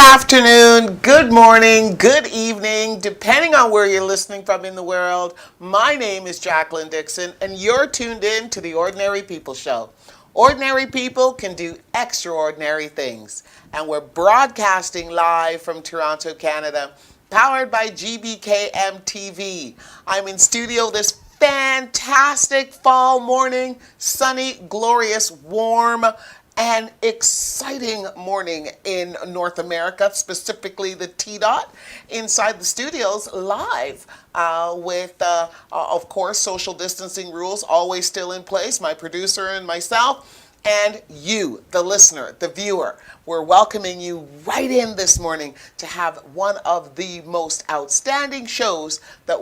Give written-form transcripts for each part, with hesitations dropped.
afternoon, good morning, good evening, depending on where you're listening from in the world. My name is Jacqueline Dixon, and you're tuned in to the Ordinary People Show. Ordinary people can do extraordinary things, and we're broadcasting live from Toronto, Canada, powered by Gbkm Tv. I'm in studio this fantastic fall morning, sunny, glorious, warm, an exciting morning in North America, specifically the T-Dot, inside the studios live with, of course, social distancing rules always still in place, my producer and myself. And you, the listener, the viewer, we're welcoming you right in this morning to have one of the most outstanding shows that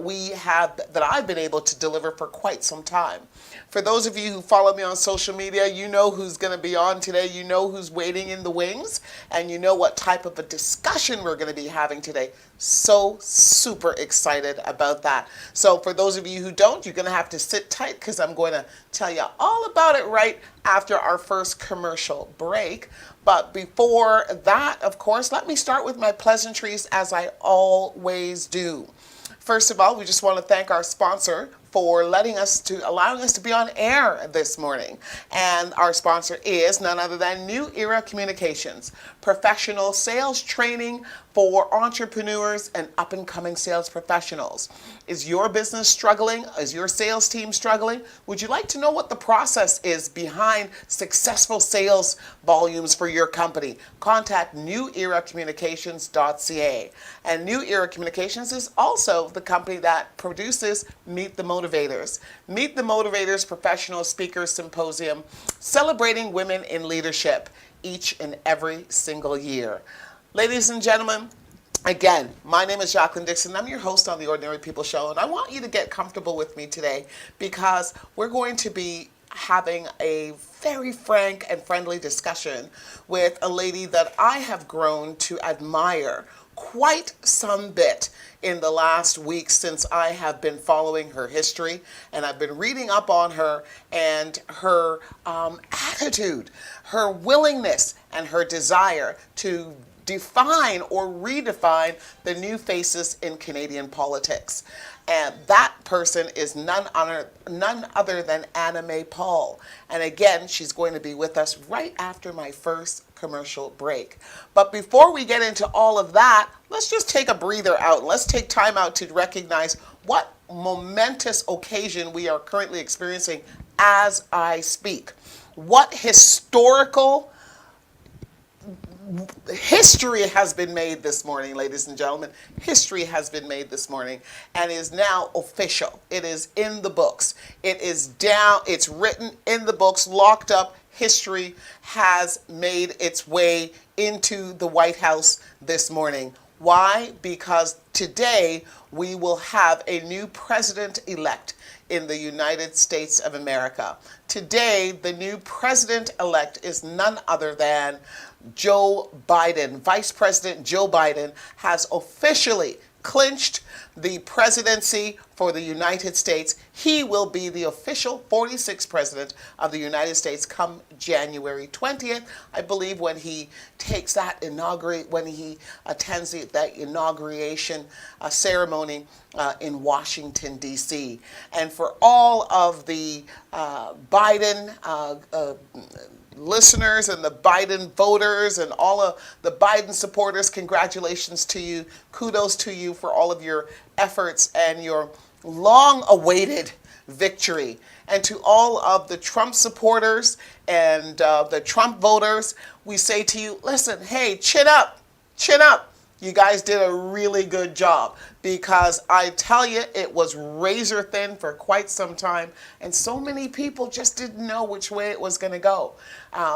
I've been able to deliver for quite some time. For those of you who follow me on social media, you know who's going to be on today, you know who's waiting in the wings, and you know what type of a discussion we're going to be having today. So super excited about that. So for those of you who don't, you're going to have to sit tight because I'm going to tell you all about it right after our first commercial break. But before that, of course, let me start with my pleasantries as I always do. First of all, we just want to thank our sponsor for allowing us to be on air this morning. And our sponsor is none other than New Era Communications, professional sales training for entrepreneurs and up-and-coming sales professionals. Is your business struggling? Is your sales team struggling? Would you like to know what the process is behind successful sales volumes for your company? Contact neweracommunications.ca. And New Era Communications is also the company that produces Meet the Motivators. Meet the Motivators Professional Speakers Symposium, celebrating women in leadership each and every single year. Ladies and gentlemen, again, my name is Jacqueline Dixon. I'm your host on the Ordinary People Show, and I want you to get comfortable with me today because we're going to be having a very frank and friendly discussion with a lady that I have grown to admire quite some bit in the last week since I have been following her history, and I've been reading up on her and her attitude, her willingness, and her desire to define or redefine the new faces in Canadian politics. And that person is none other than Anna May Paul. And again, she's going to be with us right after my first commercial break. But before we get into all of that, let's just take a breather out. Let's take time out to recognize what momentous occasion we are currently experiencing as I speak. What historical history has been made this morning, ladies and gentlemen. History has been made this morning and is now official. It is in the books. It is down, it's written in the books, locked up. History has made its way into the White House this morning. Why? Because today we will have a new president-elect in the United States of America. Today, the new president-elect is none other than Joe Biden. Vice President Joe Biden has officially clinched the presidency for the United States. He will be the official 46th president of the United States come January 20th, I believe, when he takes that when he attends that inauguration ceremony in Washington, D.C. And for all of the Biden listeners and the Biden voters and all of the Biden supporters, congratulations to you. Kudos to you for all of your efforts and your long-awaited victory. And to all of the Trump supporters and the Trump voters, we say to you, listen, hey, chin up, chin up. You guys did a really good job because I tell you, it was razor thin for quite some time, and so many people just didn't know which way it was going to go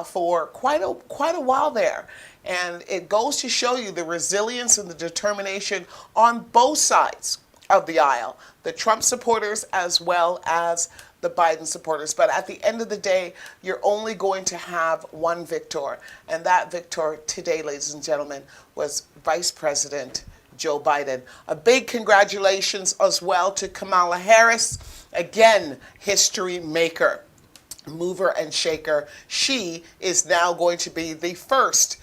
for quite a while there. And it goes to show you the resilience and the determination on both sides of the aisle, the Trump supporters as well as the Biden supporters. But at the end of the day, you're only going to have one victor. And that victor today, ladies and gentlemen, was Vice President Joe Biden. A big congratulations as well to Kamala Harris, again, history maker, mover and shaker. She is now going to be the first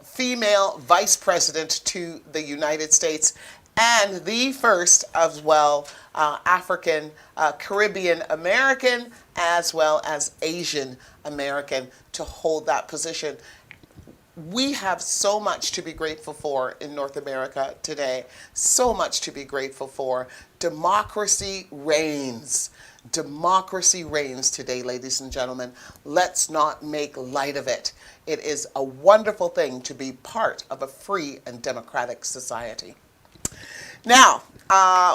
female vice president to the United States, and the first as well African Caribbean American as well as Asian American to hold that position. We have so much to be grateful for in North America today. So much to be grateful for. Democracy reigns. Democracy reigns today, ladies and gentlemen. Let's not make light of it. It is a wonderful thing to be part of a free and democratic society. Now,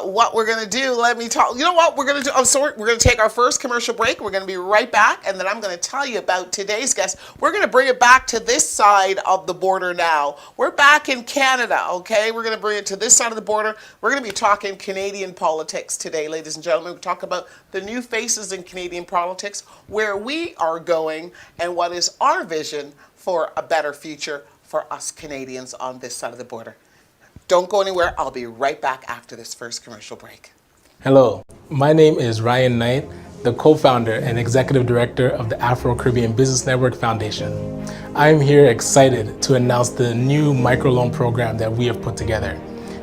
what we're going to do, let me talk. You know what we're going to do? We're going to take our first commercial break. We're going to be right back, and then I'm going to tell you about today's guest. We're going to bring it back to this side of the border now. We're back in Canada, okay? We're going to bring it to this side of the border. We're going to be talking Canadian politics today, ladies and gentlemen. We'll talk about the new faces in Canadian politics, where we are going, and what is our vision for a better future for us Canadians on this side of the border. Don't go anywhere. I'll be right back after this first commercial break. Hello, my name is Ryan Knight, the co-founder and executive director of the Afro-Caribbean Business Network Foundation. I am here excited to announce the new microloan program that we have put together.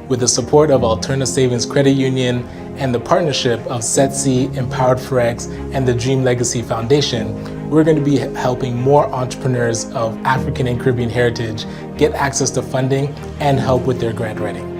With the support of Alterna Savings Credit Union and the partnership of SETC, Empowered Forex, and the Dream Legacy Foundation, we're going to be helping more entrepreneurs of African and Caribbean heritage get access to funding and help with their grant writing.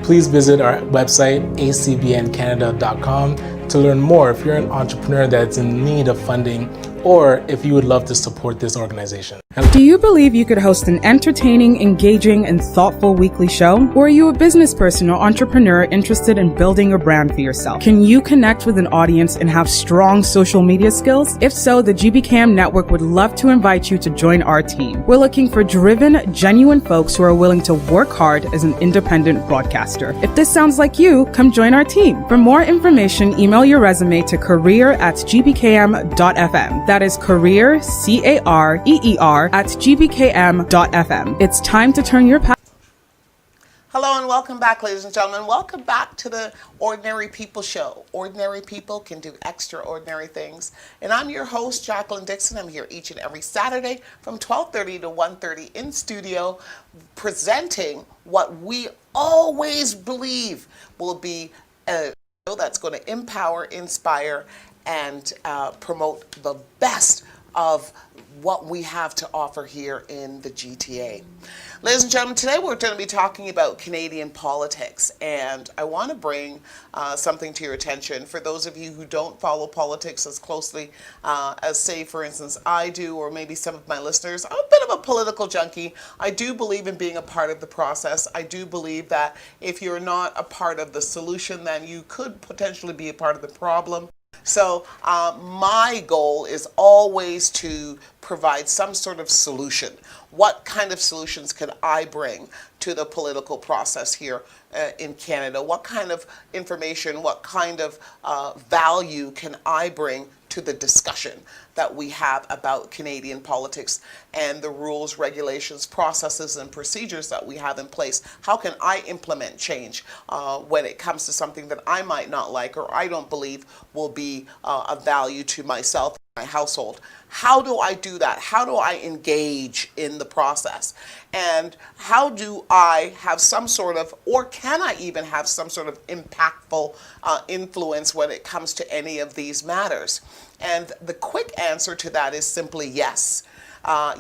Please visit our website, acbncanada.com, to learn more if you're an entrepreneur that's in need of funding or if you would love to support this organization. Do you believe you could host an entertaining, engaging, and thoughtful weekly show? Or are you a business person or entrepreneur interested in building a brand for yourself? Can you connect with an audience and have strong social media skills? If so, the Gbkm Network would love to invite you to join our team. We're looking for driven, genuine folks who are willing to work hard as an independent broadcaster. If this sounds like you, come join our team. For more information, email your resume to career@gbkm.fm. That is career, CAREER, at gbkm.fm. It's time to turn your path. Hello and welcome back, ladies and gentlemen. Welcome back to the Ordinary People Show. Ordinary people can do extraordinary things. And I'm your host, Jacqueline Dixon. I'm here each and every Saturday from 12:30 to 1:30 in studio, presenting what we always believe will be a show that's going to empower, inspire, and promote the best of what we have to offer here in the GTA. Ladies and gentlemen, today we're going to be talking about Canadian politics, and I want to bring something to your attention. For those of you who don't follow politics as closely as, say, for instance, I do, or maybe some of my listeners, I'm a bit of a political junkie. I do believe in being a part of the process. I do believe that if you're not a part of the solution, then you could potentially be a part of the problem. So my goal is always to provide some sort of solution. What kind of solutions can I bring to the political process here in Canada? What kind of information, what kind of value can I bring to the discussion that we have about Canadian politics and the rules, regulations, processes, and procedures that we have in place? How can I implement change when it comes to something that I might not like or I don't believe will be of value to myself, my household? How do I do that? How do I engage in the process? And how do I have some sort of, or can I even have some sort of impactful influence when it comes to any of these matters? And the quick answer to that is simply yes.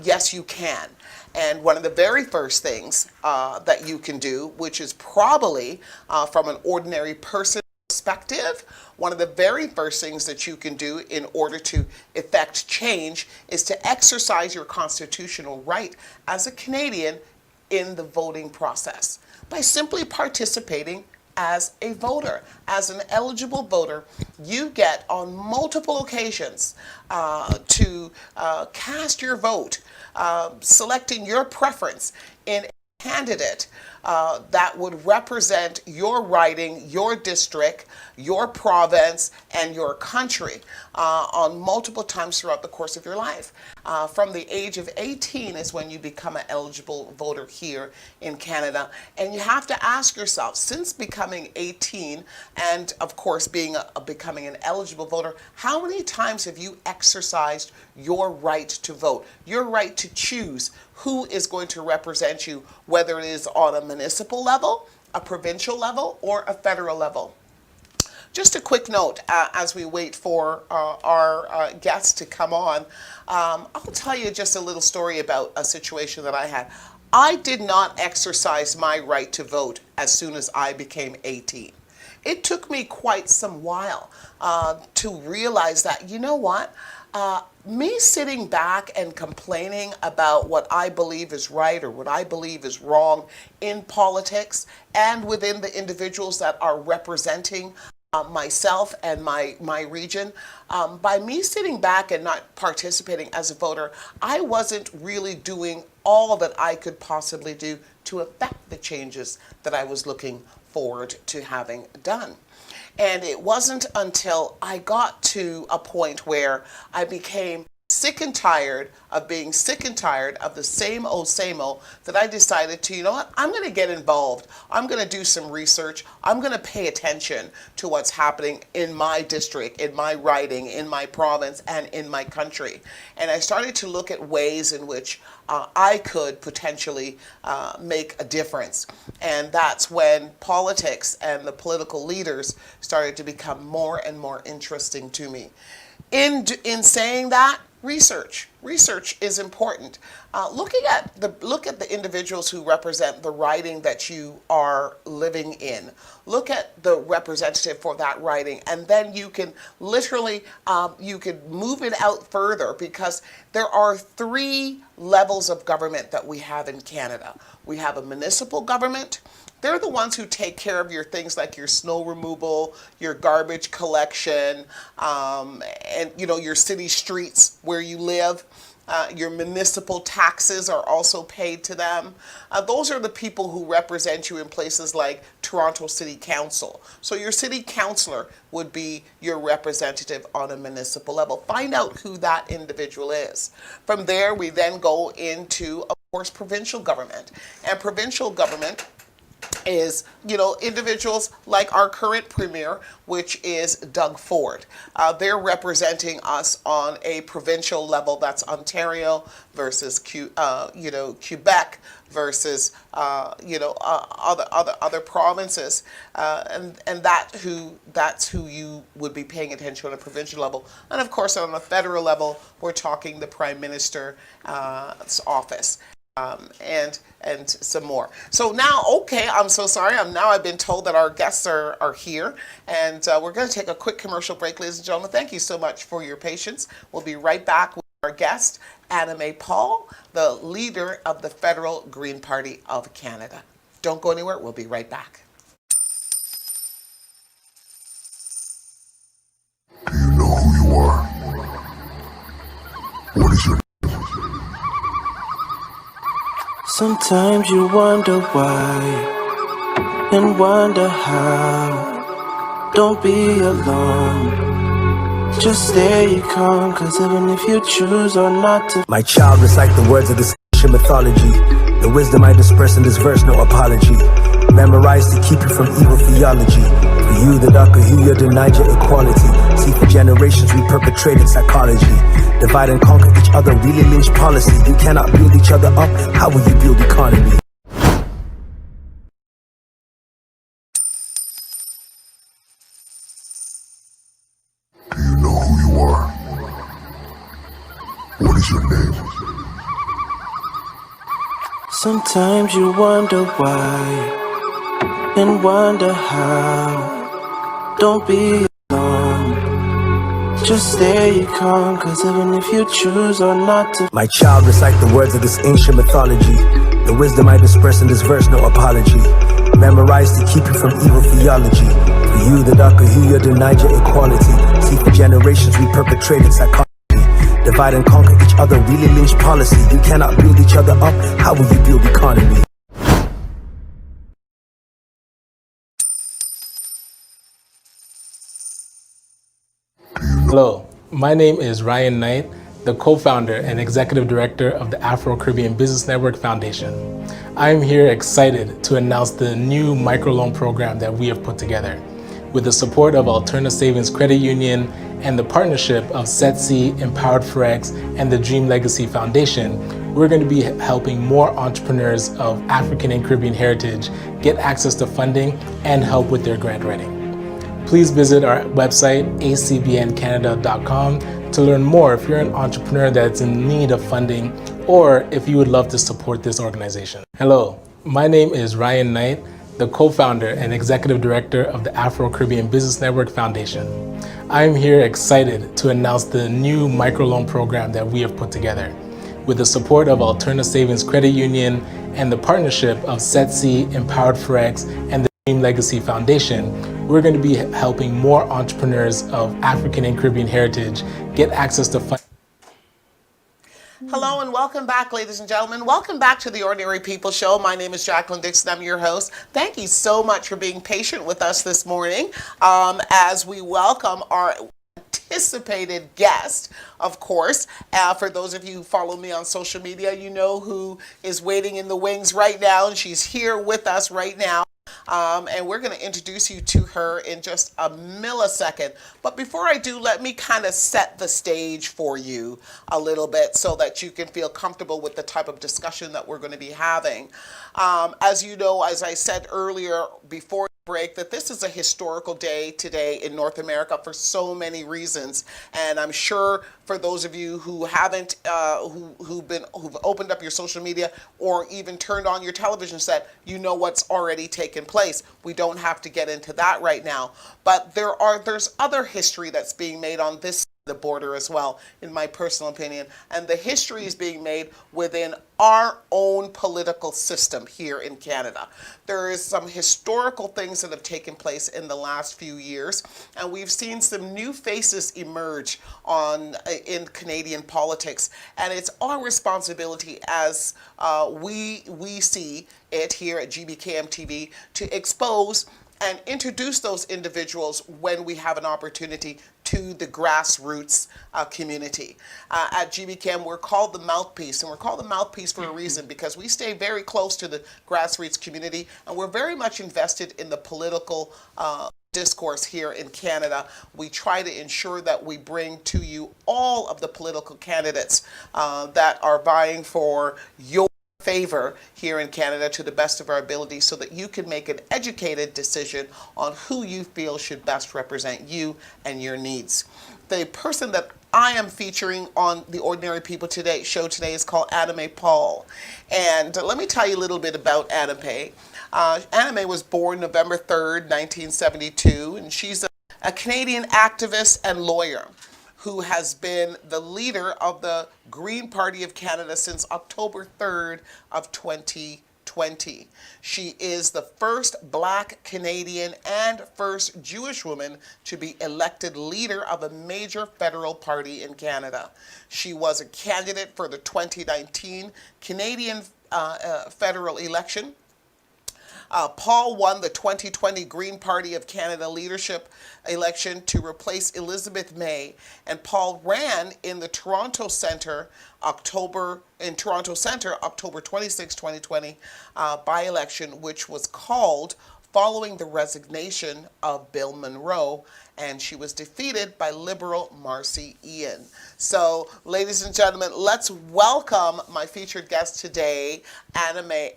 Yes, you can. And one of the very first things that you can do, which is probably from an ordinary person perspective, one of the very first things that you can do in order to effect change is to exercise your constitutional right as a Canadian in the voting process by simply participating as a voter. As an eligible voter, you get on multiple occasions to cast your vote, selecting your preference in a candidate that would represent your riding, your district, your province, and your country on multiple times throughout the course of your life. From the age of 18 is when you become an eligible voter here in Canada. And you have to ask yourself, since becoming 18 and of course becoming an eligible voter, how many times have you exercised your right to vote, your right to choose who is going to represent you, whether it is on a municipal level, a provincial level, or a federal level? Just a quick note as we wait for our guests to come on. I'll tell you just a little story about a situation that I had. I did not exercise my right to vote as soon as I became 18. It took me quite some while to realize that, you know what? Me sitting back and complaining about what I believe is right or what I believe is wrong in politics and within the individuals that are representing myself and my region, by me sitting back and not participating as a voter, I wasn't really doing all that I could possibly do to affect the changes that I was looking forward to having done. And it wasn't until I got to a point where I became sick and tired of being sick and tired of the same old that I decided to, you know what, I'm going to get involved. I'm going to do some research. I'm going to pay attention to what's happening in my district, in my riding, in my province, and in my country. And I started to look at ways in which I could potentially make a difference. And that's when politics and the political leaders started to become more and more interesting to me. In saying that, research is important. Look at the individuals who represent the riding that you are living in. Look at the representative for that riding, and then you can literally you can move it out further, because there are 3 levels of government that we have in Canada. We have a municipal government. They're the ones who take care of your things like your snow removal, your garbage collection, and your city streets where you live. Your municipal taxes are also paid to them. Those are the people who represent you in places like Toronto City Council. So your city councillor would be your representative on a municipal level. Find out who that individual is. From there, we then go into, of course, provincial government. And provincial government is, individuals like our current premier, which is Doug Ford. They're representing us on a provincial level. That's Ontario versus Quebec versus other provinces, and that's who you would be paying attention on a provincial level. And of course, on a federal level, we're talking the Prime Minister's office. And some more. So now, okay, I'm so sorry. I've been told that our guests are here, and we're going to take a quick commercial break, ladies and gentlemen. Thank you so much for your patience. We'll be right back with our guest, Anna May Paul, the leader of the Federal Green Party of Canada. Don't go anywhere. We'll be right back. Do you know who you are? What is your Sometimes you wonder why and wonder how. Don't be alone, just stay calm, cause even if you choose or not to. My child, recite the words of this ancient mythology. The wisdom I disperse in this verse, no apology. Memorized to keep you from evil theology. For you, the darker hue, you're denied your equality. See, for generations we perpetrated psychology. Divide and conquer each other, really lynch policy. You cannot build each other up, how will you build economy? Do you know who you are? What is your name? Sometimes you wonder why and wonder how. Don't be alone, just stay calm, cause even if you choose or not to. My child, recite the words of this ancient mythology. The wisdom I disperse in this verse, no apology. Memorized to keep you from evil theology. For you, the darker hue, you're denied your equality. See, for generations we perpetrated psychology. Divide and conquer each other, really lynch policy. You cannot build each other up, how will you build economy? Hello, my name is Ryan Knight, the co-founder and executive director of the Afro-Caribbean Business Network Foundation. I am here excited to announce the new microloan program that we have put together. With the support of Alterna Savings Credit Union and the partnership of SETC, Empowered Forex, and the Dream Legacy Foundation, we're going to be helping more entrepreneurs of African and Caribbean heritage get access to funding and help with their grant writing. Please visit our website, acbncanada.com, to learn more if you're an entrepreneur that's in need of funding or if you would love to support this organization. Hello, my name is Ryan Knight, the co-founder and executive director of the Afro-Caribbean Business Network Foundation. I am here excited to announce the new microloan program that we have put together. With the support of Alterna Savings Credit Union and the partnership of SETC, Empowered Forex, and the Dream Legacy Foundation, we're going to be helping more entrepreneurs of African and Caribbean heritage get access to funding. Hello and welcome back, ladies and gentlemen. Welcome back to the Ordinary People Show. My name is Jacqueline Dixon. I'm your host. Thank you so much for being patient with us this morning as we welcome our anticipated guest, of course. For those of you who follow me on social media, you know who is waiting in the wings right now, and she's here with us right now. And we're going to introduce you to her in just a millisecond. But before I do, let me kind of set the stage for you a little bit so that you can feel comfortable with the type of discussion that we're going to be having. As you know, as I said earlier before break, that this is a historical day today in North America for so many reasons, and I'm sure for those of you who haven't who've opened up your social media or even turned on your television set, you know what's already taken place. We don't have to get into that right now, but there's other history that's being made on this the border as well, in my personal opinion, and the history is being made within our own political system here in Canada. There is some historical things that have taken place in the last few years, and we've seen some new faces emerge in Canadian politics, and it's our responsibility as we see it here at Gbkm Tv to expose and introduce those individuals when we have an opportunity to the grassroots community. At GBCAM, we're called the mouthpiece, and we're called the mouthpiece for a reason, because we stay very close to the grassroots community, and we're very much invested in the political discourse here in Canada. We try to ensure that we bring to you all of the political candidates that are vying for your favor here in Canada to the best of our ability, so that you can make an educated decision on who you feel should best represent you and your needs. The person that I am featuring on the Ordinary People Today show today is called Anime Paul. And let me tell you a little bit about Anime. Anime was born November 3rd, 1972, and she's a Canadian activist and lawyer who has been the leader of the Green Party of Canada since October 3rd of 2020. She is the first Black Canadian and first Jewish woman to be elected leader of a major federal party in Canada. She was a candidate for the 2019 Canadian federal election. Paul won the 2020 Green Party of Canada leadership election to replace Elizabeth May, and Paul ran in the Toronto Centre October 26, 2020 by-election, which was called following the resignation of Bill Monroe, and she was defeated by Liberal Marcy Ian. So, ladies and gentlemen, let's welcome my featured guest today, Anime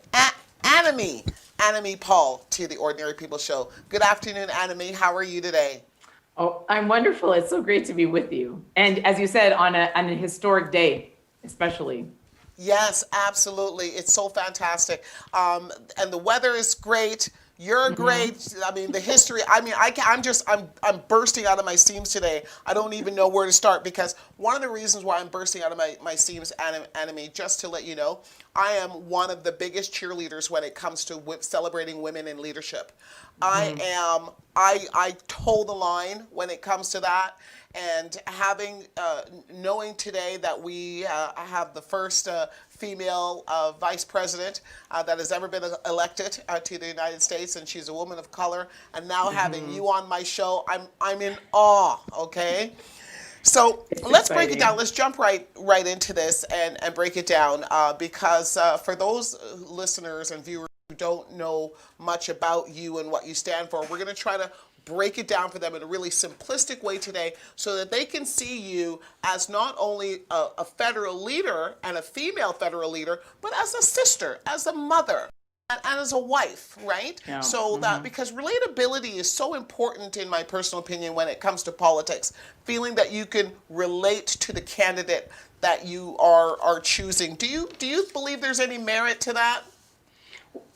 Paul, to the Ordinary People Show. Good afternoon, Anime. How are you today? Oh, I'm wonderful. It's so great to be with you. And as you said, on a historic day, especially. Yes, absolutely. It's so fantastic. And the weather is great. You're great. I mean, the history. I mean, I'm bursting out of my seams today. I don't even know where to start, because one of the reasons why I'm bursting out of my seams, Anime, just to let you know, I am one of the biggest cheerleaders when it comes to celebrating women in leadership. I toe the line when it comes to that, and knowing today that we have the first female vice president that has ever been elected to the United States, and she's a woman of color, and now having you on my show, I'm in awe. Okay. So It's let's break it down. exciting. Let's jump right into this and break it down because for those listeners and viewers who don't know much about you and what you stand for, we're going to try to break it down for them in a really simplistic way today so that they can see you as not only a federal leader and a female federal leader, but as a sister, as a mother, and as a wife, right? Yeah. So that because relatability is so important in my personal opinion when it comes to politics, feeling that you can relate to the candidate that you are choosing. Do you believe there's any merit to that?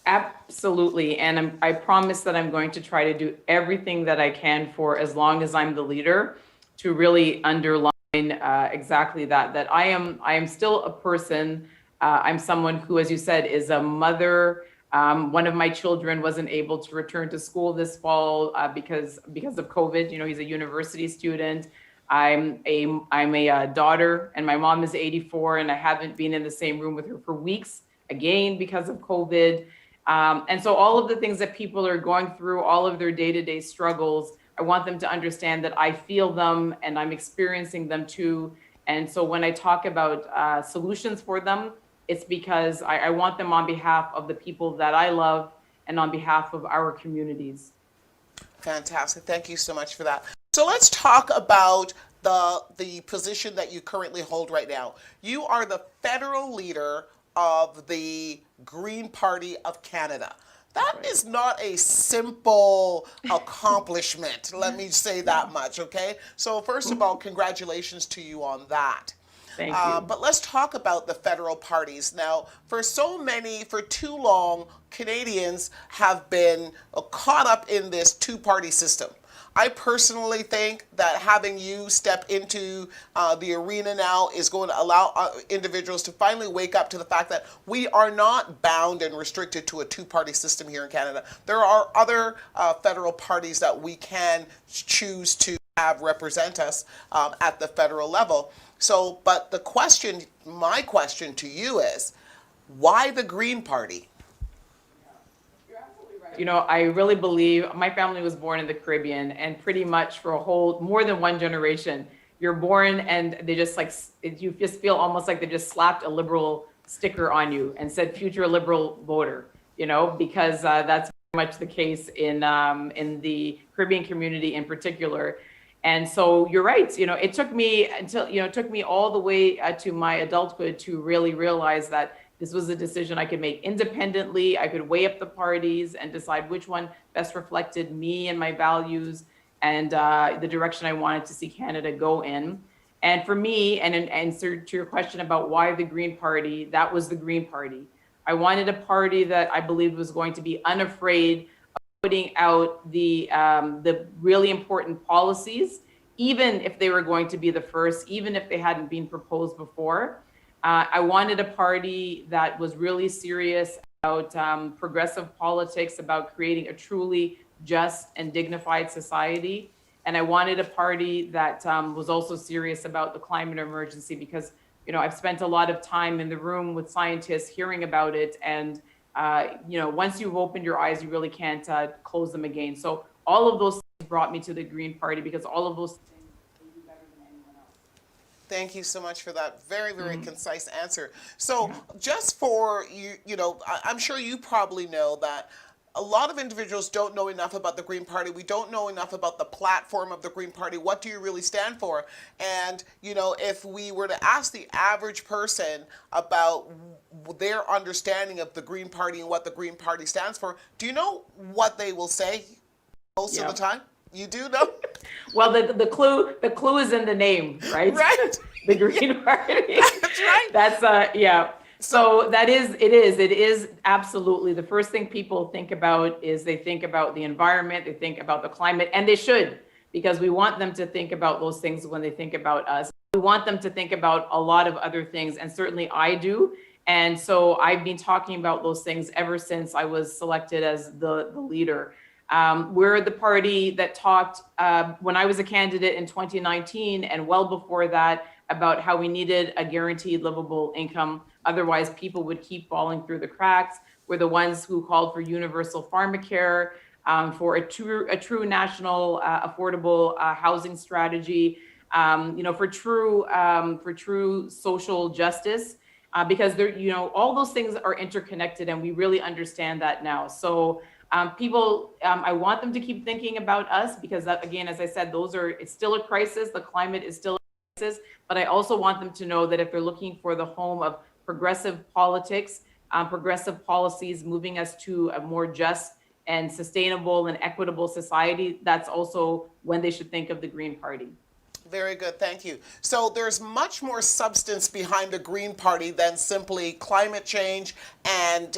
Absolutely. And I promise that I'm going to try to do everything that I can for as long as I'm the leader to really underline exactly that I am still a person. I'm someone who, as you said, is a mother. One of my children wasn't able to return to school this fall because of COVID. You know, he's a university student. I'm a daughter, and my mom is 84, and I haven't been in the same room with her for weeks again because of COVID. And so all of the things that people are going through, all of their day-to-day struggles, I want them to understand that I feel them and I'm experiencing them too. And so when I talk about solutions for them, it's because I want them on behalf of the people that I love and on behalf of our communities. Fantastic. Thank you so much for that. So let's talk about the position that you currently hold right now. You are the federal leader of the Green Party of Canada. That is not a simple accomplishment. Let me say that much, okay? So first of all, congratulations to you on that. Thank you. But let's talk about the federal parties. Now, for too long, Canadians have been caught up in this two-party system. I personally think that having you step into the arena now is going to allow individuals to finally wake up to the fact that we are not bound and restricted to a two-party system here in Canada. There are other federal parties that we can choose to have represent us at the federal level. So, but my question to you is, why the Green Party? You know, I really believe my family was born in the Caribbean, and pretty much for more than one generation, you're born and they just you just feel almost like they just slapped a liberal sticker on you and said future liberal voter, you know, because that's very much the case in the Caribbean community in particular. And so you're right, you know, it took me all the way to my adulthood to really realize that this was a decision I could make independently. I could weigh up the parties and decide which one best reflected me and my values and the direction I wanted to see Canada go in. And for me, and in answer to your question about why the Green Party, that was the Green Party. I wanted a party that I believed was going to be unafraid of putting out the really important policies, even if they were going to be the first, even if they hadn't been proposed before. I wanted a party that was really serious about progressive politics, about creating a truly just and dignified society. And I wanted a party that was also serious about the climate emergency because, you know, I've spent a lot of time in the room with scientists hearing about it. And, you know, once you've opened your eyes, you really can't close them again. So all of those things brought me to the Green Party because all of those Thank you so much for that very, very concise answer. So just for you, I'm sure you probably know that a lot of individuals don't know enough about the Green Party. We don't know enough about the platform of the Green Party. What do you really stand for? And, you know, if we were to ask the average person about their understanding of the Green Party and what the Green Party stands for, do you know what they will say most of the time? You do know? Well, the clue is in the name, right? Right. The Green Party. That's right. That's yeah. So it is absolutely the first thing people think about is they think about the environment, they think about the climate, and they should, because we want them to think about those things when they think about us. We want them to think about a lot of other things, and certainly I do. And so I've been talking about those things ever since I was selected as the leader. We're the party that talked when I was a candidate in 2019 and well before that about how we needed a guaranteed livable income. Otherwise, people would keep falling through the cracks. We're the ones who called for universal pharmacare, for a true national affordable housing strategy. for true social justice, because they're, all those things are interconnected, and we really understand that now. So I want them to keep thinking about us, because that, again, as I said, it's still a crisis. The climate is still a crisis, but I also want them to know that if they're looking for the home of progressive politics, progressive policies moving us to a more just and sustainable and equitable society, that's also when they should think of the Green Party. Very good, thank you. So there's much more substance behind the Green Party than simply climate change and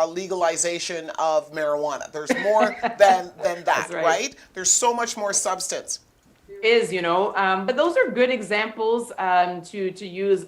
legalization of marijuana. There's more than that, right? There's so much more substance. Is, but those are good examples to use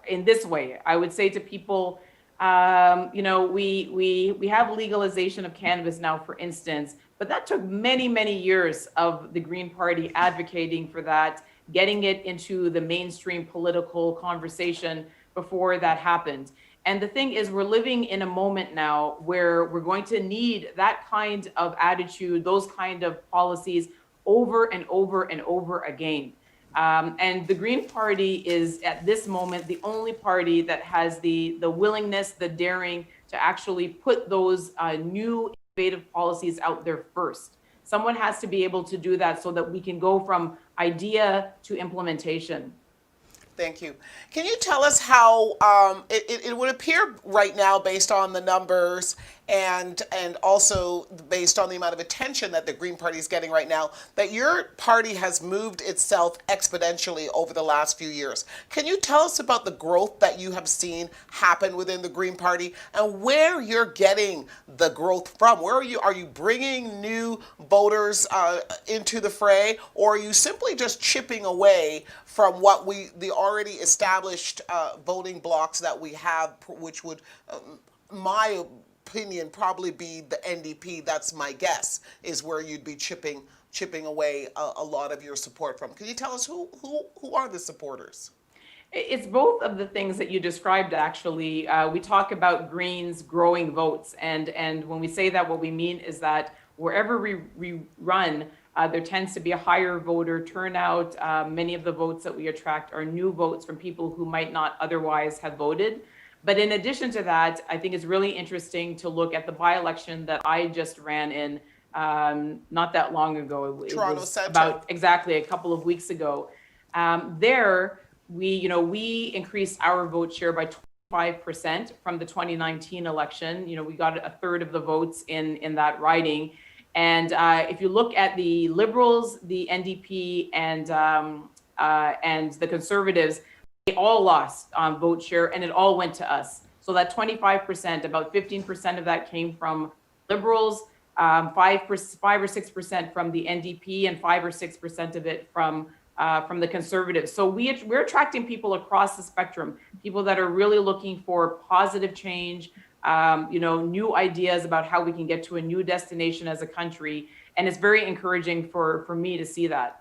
in this way. I would say to people, we have legalization of cannabis now, for instance, but that took many, many years of the Green Party advocating for that, getting it into the mainstream political conversation before that happened. And the thing is, we're living in a moment now where we're going to need that kind of attitude, those kind of policies over and over and over again. And the Green Party is, at this moment, the only party that has the willingness, the daring to actually put those new innovative policies out there first. Someone has to be able to do that so that we can go from idea to implementation. Thank you. Can you tell us how it would appear right now, based on the numbers and also based on the amount of attention that the Green Party is getting right now, that your party has moved itself exponentially over the last few years? Can you tell us about the growth that you have seen happen within the Green Party and where you're getting the growth from? Where are you bringing new voters into the fray, or are you simply just chipping away from what the already established voting blocks that we have, which would, my opinion, probably be the NDP? That's my guess, is where you'd be chipping away a lot of your support from. Can you tell us who are the supporters? It's both of the things that you described, actually. We talk about Greens growing votes, and when we say that, what we mean is that wherever we run, there tends to be a higher voter turnout. Many of the votes that we attract are new votes from people who might not otherwise have voted. But in addition to that, I think it's really interesting to look at the by-election that I just ran in not that long ago. Toronto Centre. About exactly a couple of weeks ago. There, we increased our vote share by 25% from the 2019 election. We got a third of the votes in that riding. And if you look at the Liberals, the NDP, and the Conservatives, they all lost vote share, and it all went to us. So that 25%, about 15% of that came from Liberals, 5 or 6% from the NDP, and 5 or 6% of it from the Conservatives. So we're attracting people across the spectrum, people that are really looking for positive change, new ideas about how we can get to a new destination as a country. And it's very encouraging for me to see that.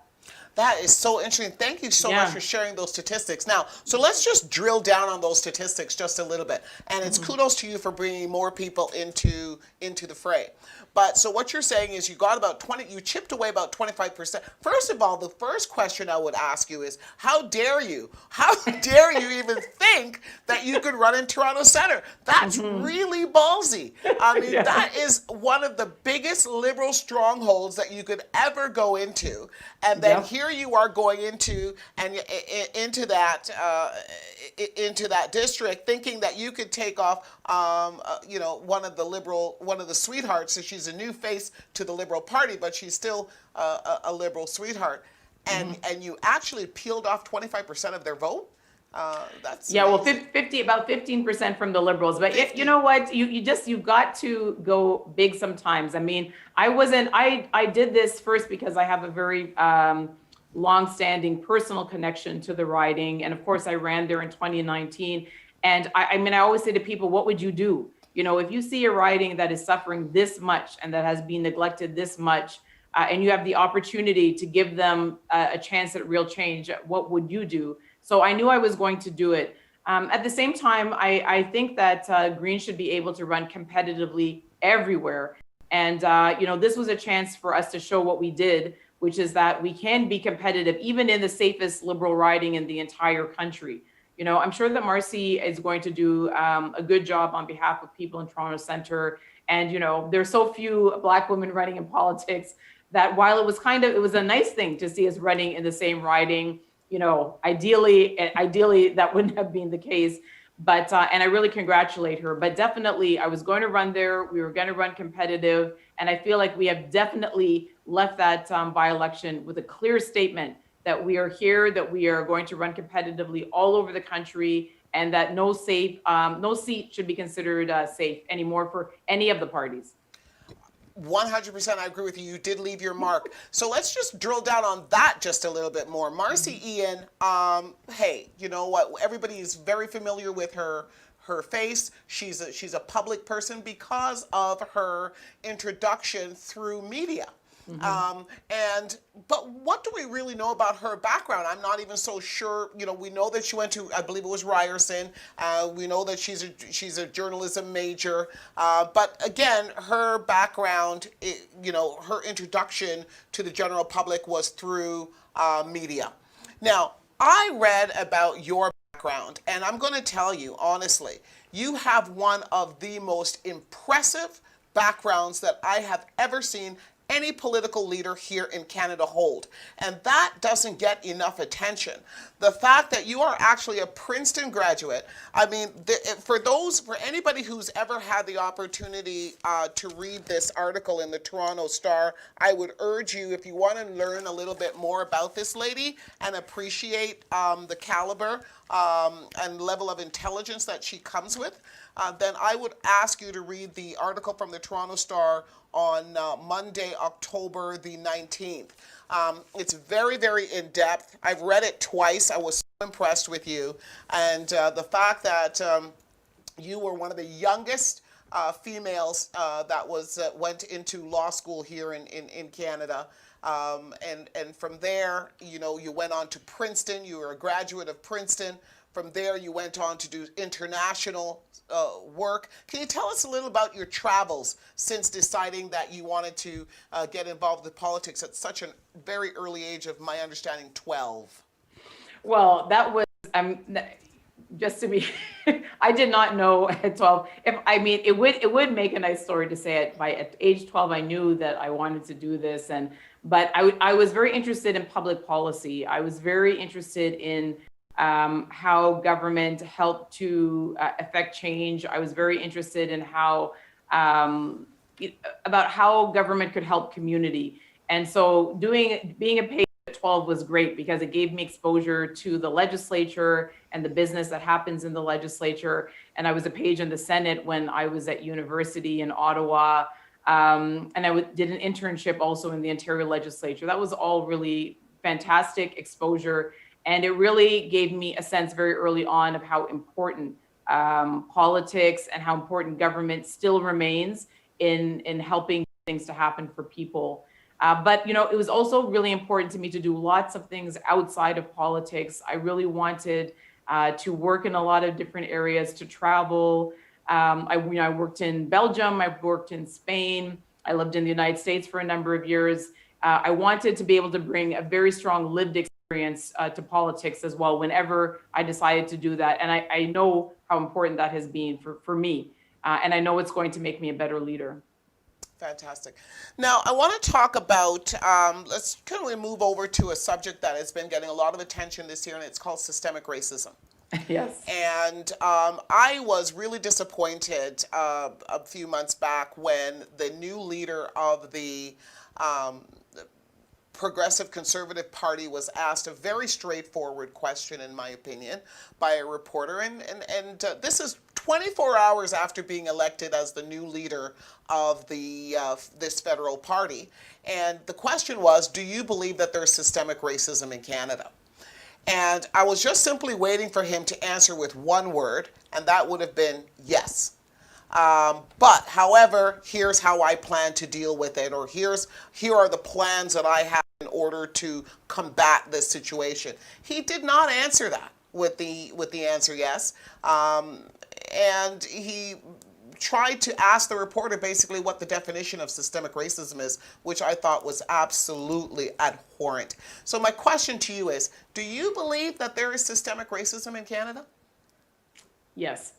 That is so interesting. Thank you so much for sharing those statistics. Now, so let's just drill down on those statistics just a little bit. And it's kudos to you for bringing more people into the fray. But so what you're saying is you got about you chipped away about 25%. First of all, the first question I would ask you is, how dare you? How dare you even think that you could run in Toronto Centre? That's really ballsy. I mean, that is one of the biggest Liberal strongholds that you could ever go into. And then here you are going into that district, thinking that you could take off, one of the sweethearts. So she's a new face to the Liberal Party, but she's still a Liberal sweetheart. And you actually peeled off 25% of their vote. That's amazing. Well, about 15% from the Liberals, but you know what? You've got to go big sometimes. I mean, I did this first because I have a very long-standing personal connection to the riding, and of course, I ran there in 2019. And I always say to people, what would you do? If you see a riding that is suffering this much and that has been neglected this much, and you have the opportunity to give them a chance at real change, what would you do? So I knew I was going to do it. At the same time, I think that Green should be able to run competitively everywhere. And, this was a chance for us to show what we did which is that we can be competitive even in the safest liberal riding in the entire country. You know, I'm sure that Marcy is going to do a good job on behalf of people in Toronto Centre. And, you know, there's so few Black women running in politics that while it was a nice thing to see us running in the same riding, you know, ideally that wouldn't have been the case. But, and I really congratulate her, but definitely I was going to run there. We were going to run competitive. And I feel like we have definitely left that by-election with a clear statement that we are here, that we are going to run competitively all over the country, and that no seat should be considered safe anymore for any of the parties. 100%, I agree with you. You did leave your mark. So let's just drill down on that just a little bit more. Marcy Ian, hey, you know what? Everybody is very familiar with her face. She's a public person because of her introduction through media. But what do we really know about her background? I'm not even so sure. You know, we know that she went to, I believe it was Ryerson. We know that she's a journalism major. But again, her background, you know, her introduction to the general public was through media. Now, I read about your background, and I'm going to tell you honestly, you have one of the most impressive backgrounds that I have ever seen any political leader here in Canada hold. And that doesn't get enough attention. The fact that you are actually a Princeton graduate, I mean, for anybody who's ever had the opportunity to read this article in the Toronto Star, I would urge you, if you want to learn a little bit more about this lady and appreciate the caliber and level of intelligence that she comes with, then I would ask you to read the article from the Toronto Star on Monday, October the 19th. It's very, very in-depth. I've read it twice. I was so impressed with you. And the fact that you were one of the youngest females that went into law school here in Canada. And from there, you know, you went on to Princeton. You were a graduate of Princeton. From there, you went on to do international work. Can you tell us a little about your travels since deciding that you wanted to get involved with politics at such a very early age of, my understanding, 12? Well, that was, just to be, I did not know at 12. It would make a nice story to say it. At age 12, I knew that I wanted to do this. But I was very interested in public policy. I was very interested in how government helped to affect change. I was very interested in about how government could help community. And so being a page at 12 was great because it gave me exposure to the legislature and the business that happens in the legislature. And I was a page in the Senate when I was at university in Ottawa. And I did an internship also in the Ontario legislature. That was all really fantastic exposure. And it really gave me a sense very early on of how important politics and how important government still remains in helping things to happen for people. But, you know, it was also really important to me to do lots of things outside of politics. I really wanted to work in a lot of different areas, to travel. I worked in Belgium, I worked in Spain, I lived in the United States for a number of years. I wanted to be able to bring a very strong lived experience to politics as well whenever I decided to do that. And I know how important that has been for me. And I know it's going to make me a better leader. Fantastic. Now, I want to talk about, let's kind of move over to a subject that has been getting a lot of attention this year, and it's called systemic racism. Yes. And I was really disappointed a few months back when the new leader of the Progressive Conservative Party was asked a very straightforward question, in my opinion, by a reporter. And this is 24 hours after being elected as the new leader of this federal party. And the question was, do you believe that there's systemic racism in Canada? And I was just simply waiting for him to answer with one word, and that would have been yes. But, however, here's how I plan to deal with it, or here are the plans that I have in order to combat this situation. He did not answer that with the answer yes, and he tried to ask the reporter basically what the definition of systemic racism is, which I thought was absolutely abhorrent. So my question to you is, do you believe that there is systemic racism in Canada? Yes.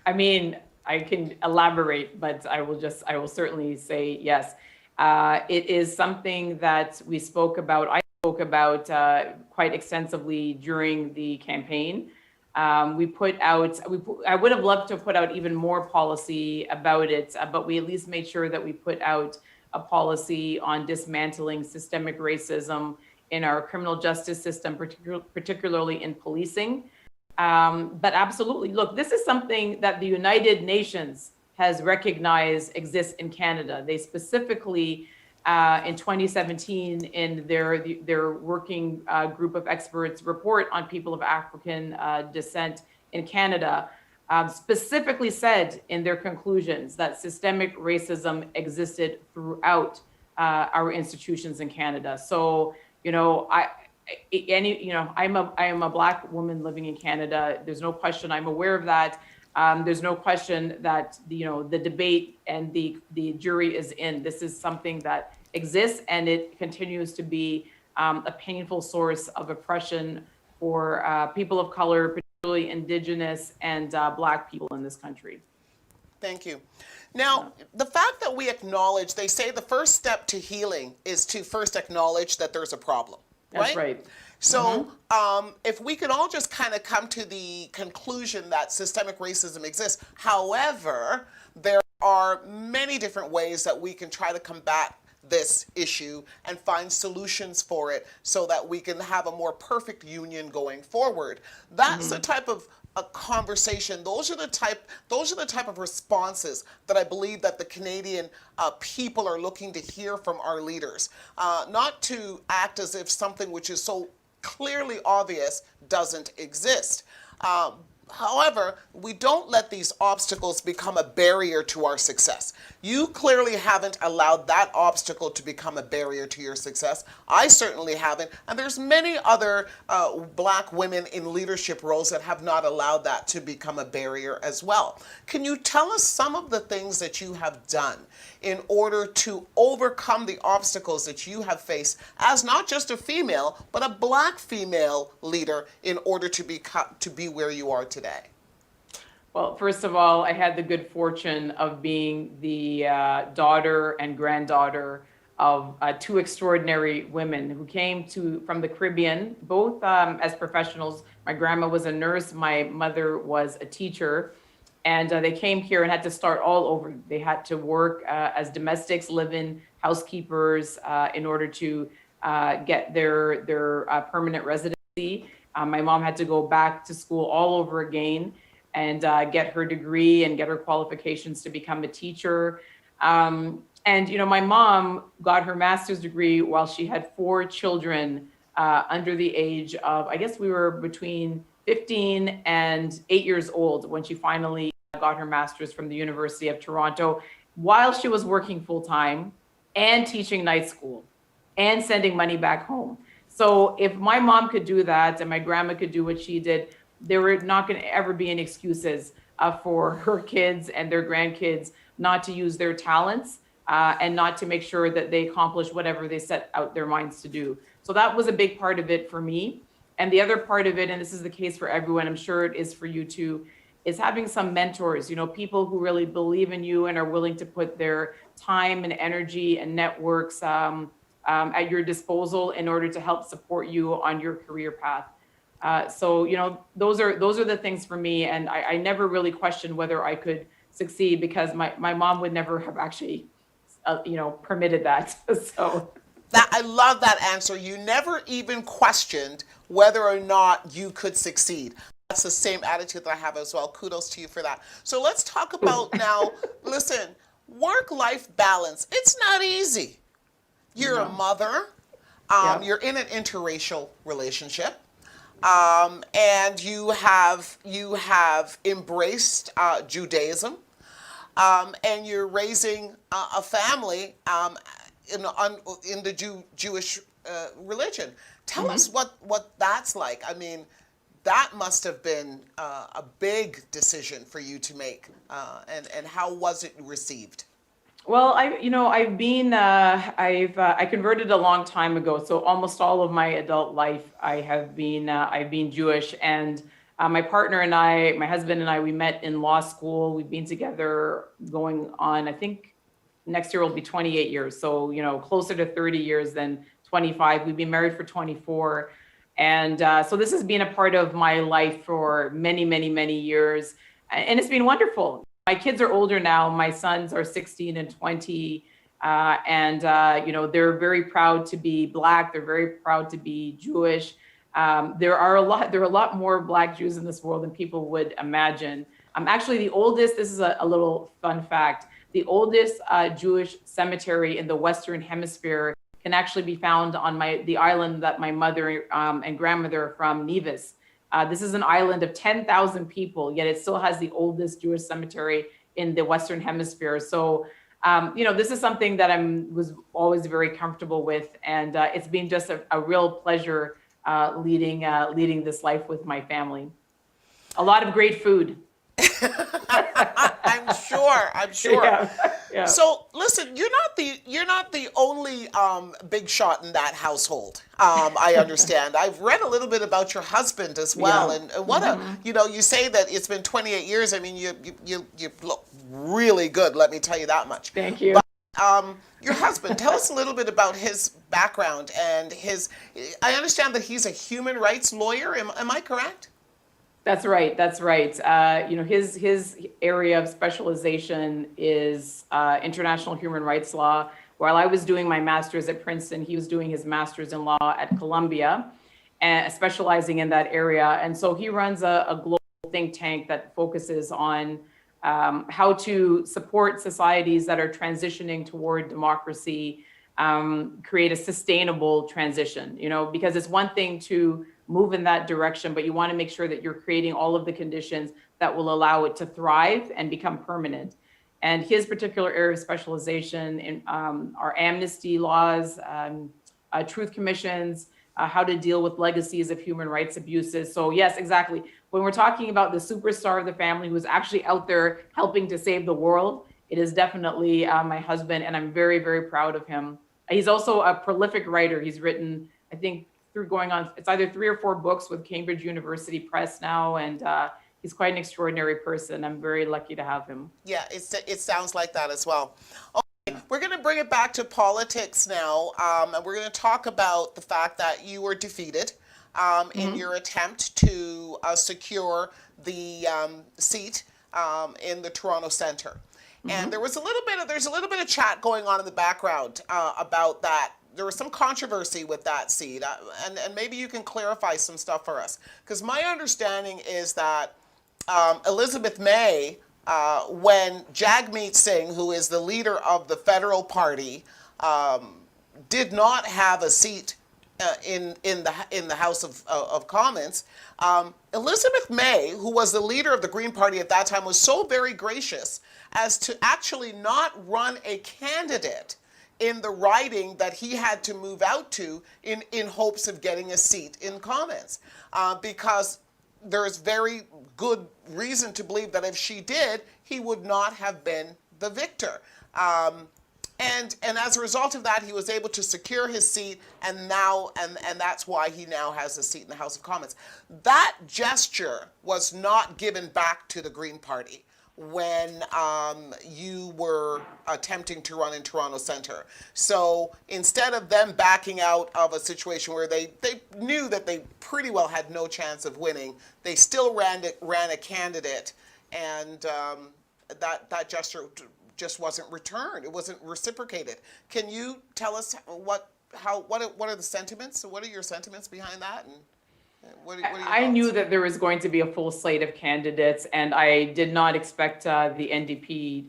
I mean, I can elaborate, but I will certainly say yes. It is something that I spoke about quite extensively during the campaign. I would have loved to put out even more policy about it, but we at least made sure that we put out a policy on dismantling systemic racism in our criminal justice system, particularly in policing. But absolutely, look, this is something that the United Nations has recognized exists in Canada. They specifically, in 2017, in their working group of experts report on people of African descent in Canada, specifically said in their conclusions that systemic racism existed throughout our institutions in Canada. So, I am a Black woman living in Canada. There's no question. I'm aware of that. There's no question that the debate and the jury is in. This is something that exists, and it continues to be a painful source of oppression for people of color, particularly Indigenous and Black people in this country. Thank you. Now, the fact that we acknowledge, they say the first step to healing is to first acknowledge that there's a problem. That's right. So if we could all just kind of come to the conclusion that systemic racism exists, however, there are many different ways that we can try to combat this issue and find solutions for it so that we can have a more perfect union going forward. That's the type of a conversation. Those are the type of responses that I believe that the Canadian people are looking to hear from our leaders. Not to act as if something which is so clearly obvious doesn't exist. However, we don't let these obstacles become a barrier to our success. You clearly haven't allowed that obstacle to become a barrier to your success. I certainly haven't. And there's many other Black women in leadership roles that have not allowed that to become a barrier as well. Can you tell us some of the things that you have done in order to overcome the obstacles that you have faced as not just a female, but a Black female leader in order to be where you are today? Well, first of all, I had the good fortune of being the daughter and granddaughter of two extraordinary women who came from the Caribbean, both as professionals. My grandma was a nurse, my mother was a teacher, and they came here and had to start all over. They had to work as domestics, live-in housekeepers in order to get their permanent residency. My mom had to go back to school all over again and get her degree and get her qualifications to become a teacher. And my mom got her master's degree while she had 4 children under the age of, I guess we were between 15 and 8 years old when she finally got her master's from the University of Toronto, while she was working full-time and teaching night school and sending money back home. So if my mom could do that and my grandma could do what she did, there were not going to ever be any excuses for her kids and their grandkids not to use their talents and not to make sure that they accomplish whatever they set out their minds to do. So that was a big part of it for me. And the other part of it, and this is the case for everyone, I'm sure it is for you too, is having some mentors, people who really believe in you and are willing to put their time and energy and networks at your disposal in order to help support you on your career path. So those are the things for me, and I never really questioned whether I could succeed because my mom would never have actually permitted that. So I love that answer. You never even questioned whether or not you could succeed. That's the same attitude that I have as well. Kudos to you for that. So let's talk about now, listen, work-life balance. It's not easy. You're a mother. You're in an interracial relationship. And you have embraced Judaism, and you're raising a family in the Jewish religion. Tell us what that's like. I mean, that must have been a big decision for you to make. And how was it received? Well, I converted a long time ago. So almost all of my adult life, I've been Jewish. And my partner and I, my husband and I, we met in law school. We've been together going on, I think next year will be 28 years. So, closer to 30 years than 25. We've been married for 24. And so this has been a part of my life for many, many, many years. And it's been wonderful. My kids are older now. My sons are 16 and 20. They're very proud to be Black. They're very proud to be Jewish. There are a lot more Black Jews in this world than people would imagine. I'm actually the oldest. This is a little fun fact. The oldest Jewish cemetery in the Western Hemisphere can actually be found on the island that my mother and grandmother are from, Nevis. This is an island of 10,000 people, yet it still has the oldest Jewish cemetery in the Western Hemisphere. So, this is something that was always very comfortable with, and it's been just a real pleasure leading this life with my family. A lot of great food. I'm sure. Yeah. So listen, you're not the only big shot in that household. I understand. I've read a little bit about your husband as well, Yeah. and what you say that it's been 28 years. I mean, you look really good. Let me tell you that much. Thank you. But, your husband, tell us a little bit about his background and I understand that he's a human rights lawyer. Am I correct? That's right. His area of specialization is international human rights law. While I was doing my master's at Princeton, he was doing his master's in law at Columbia, and specializing in that area. And so he runs a global think tank that focuses on how to support societies that are transitioning toward democracy, create a sustainable transition. Because it's one thing to move in that direction, but you want to make sure that you're creating all of the conditions that will allow it to thrive and become permanent. And his particular area of specialization in are amnesty laws, truth commissions, how to deal with legacies of human rights abuses. So yes, exactly. When we're talking about the superstar of the family who's actually out there helping to save the world, it is definitely my husband, and I'm very, very proud of him. He's also a prolific writer. He's written, I think, it's either 3 or 4 books with Cambridge University Press now, and he's quite an extraordinary person. I'm very lucky to have him. Yeah, it sounds like that as well. Okay, we're going to bring it back to politics now, and we're going to talk about the fact that you were defeated in your attempt to secure the seat in the Toronto Centre. And there's a little bit of chat going on in the background about that. There was some controversy with that seat, and maybe you can clarify some stuff for us. Because my understanding is that Elizabeth May, when Jagmeet Singh, who is the leader of the federal party, did not have a seat in the House of Commons, Elizabeth May, who was the leader of the Green Party at that time, was so very gracious as to actually not run a candidate in the riding that he had to move out to in hopes of getting a seat in Commons, because there is very good reason to believe that if she did, he would not have been the victor. And as a result of that, he was able to secure his seat, and that's why he now has a seat in the House of Commons. That gesture was not given back to the Green Party when you were attempting to run in Toronto Centre. So instead of them backing out of a situation where they knew that they pretty well had no chance of winning, they still ran a candidate, and that gesture just wasn't returned. It wasn't reciprocated. Can you tell us what are the sentiments? What are your sentiments behind that? And what are your I thoughts? knew that there was going to be a full slate of candidates, and I did not expect the NDP